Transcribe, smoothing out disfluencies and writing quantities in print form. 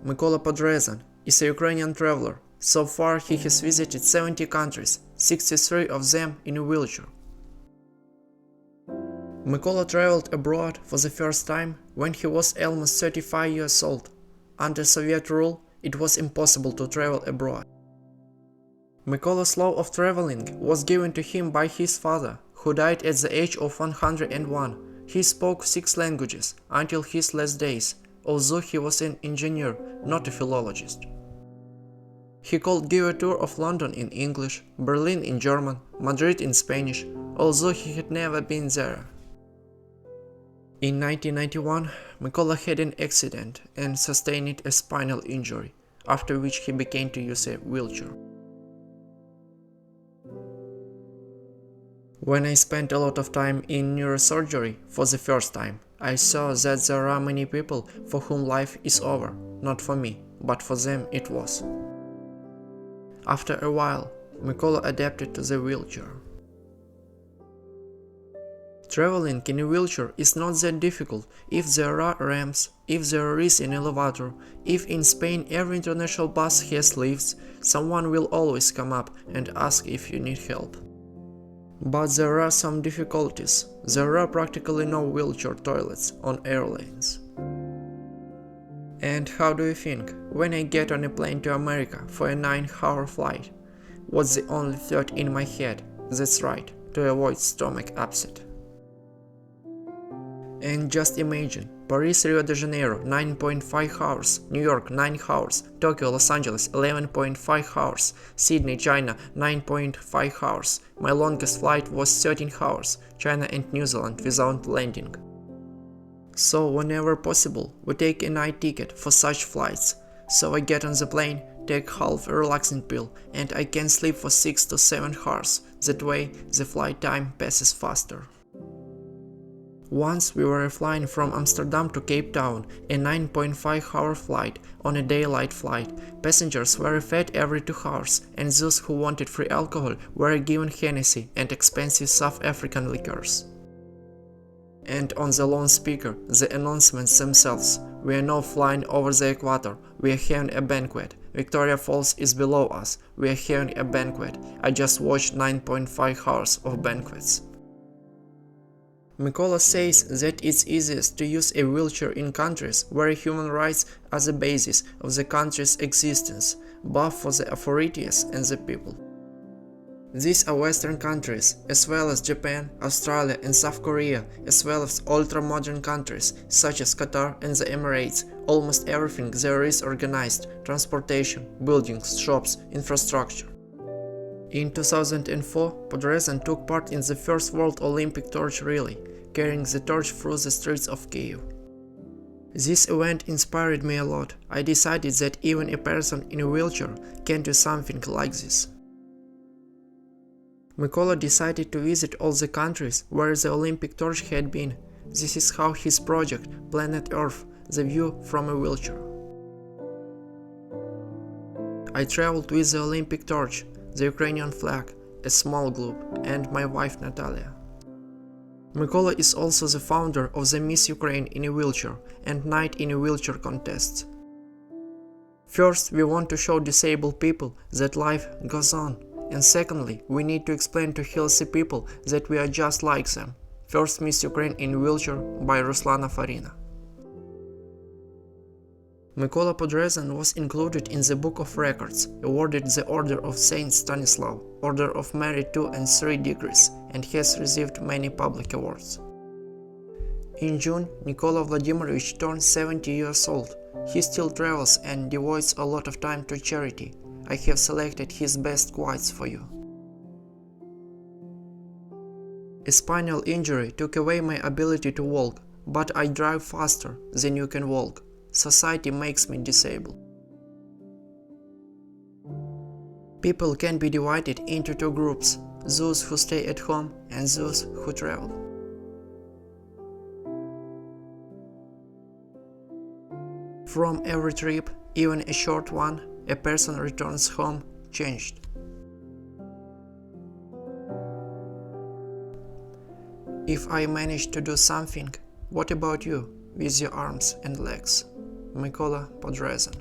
Mykola Podrezan is a Ukrainian traveler. So far he has visited 70 countries, 63 of them in a wheelchair. Mykola traveled abroad for the first time when he was almost 35 years old. Under Soviet rule, it was impossible to travel abroad. Mykola's love of traveling was given to him by his father, who died at the age of 101. He spoke 6 languages until his last days, although he was an engineer, not a philologist. He could give a tour of London in English, Berlin in German, Madrid in Spanish, although he had never been there. In 1991, Mykola had an accident and sustained a spinal injury, after which he began to use a wheelchair. When I spent a lot of time in neurosurgery for the first time, I saw that there are many people for whom life is over, not for me, but for them it was. After a while, Mykola adapted to the wheelchair. Traveling in a wheelchair is not that difficult if there are ramps, if there is an elevator, if in Spain every international bus has lifts, someone will always come up and ask if you need help. But there are some difficulties. There are practically no wheelchair toilets on airlines. And how do you think, when I get on a plane to America for a 9-hour flight, what's the only thought in my head? That's right, to avoid stomach upset. And just imagine, Paris, Rio de Janeiro 9.5 hours, New York 9 hours, Tokyo, Los Angeles 11.5 hours, Sydney, China 9.5 hours. My longest flight was 13 hours, China and New Zealand without landing. So whenever possible, we take a night ticket for such flights. So I get on the plane, take half a relaxing pill, and I can sleep for 6 to 7 hours. That way the flight time passes faster. Once we were flying from Amsterdam to Cape Town, a 9.5-hour flight on a daylight flight. Passengers were fed every 2 hours, and those who wanted free alcohol were given Hennessy and expensive South African liquors. And on the loudspeaker, the announcements themselves: we are now flying over the equator, we are having a banquet, Victoria Falls is below us, we are having a banquet. I just watched 9.5 hours of banquets. Mykola says that it's easiest to use a wheelchair in countries where human rights are the basis of the country's existence, both for the authorities and the people. These are Western countries, as well as Japan, Australia and South Korea, as well as ultra-modern countries such as Qatar and the Emirates. Almost everything there is organized: transportation, buildings, shops, infrastructure. In 2004, Podrezan took part in the first World Olympic Torch Relay, carrying the torch through the streets of Kyiv. This event inspired me a lot. I decided that even a person in a wheelchair can do something like this. Mykola decided to visit all the countries where the Olympic torch had been. This is how his project, Planet Earth, the view from a wheelchair. I traveled with the Olympic torch, the Ukrainian flag, a small globe, and my wife Natalia. Mykola is also the founder of the Miss Ukraine in a Wheelchair and Night in a Wheelchair contests. First, we want to show disabled people that life goes on, and secondly, we need to explain to healthy people that we are just like them. First Miss Ukraine in a Wheelchair by Ruslana Farina. Mykola Podrezan was included in the Book of Records, awarded the Order of Saint Stanislav, Order of Merit 2 and 3 degrees, and has received many public awards. In June, Mykola Vladimirovich turned 70 years old. He still travels and devotes a lot of time to charity. I have selected his best quotes for you. A spinal injury took away my ability to walk, but I drive faster than you can walk. Society makes me disabled. People can be divided into 2 groups, those who stay at home and those who travel. From every trip, even a short one, a person returns home changed. If I manage to do something, what about you with your arms and legs? Mykola Podrezan.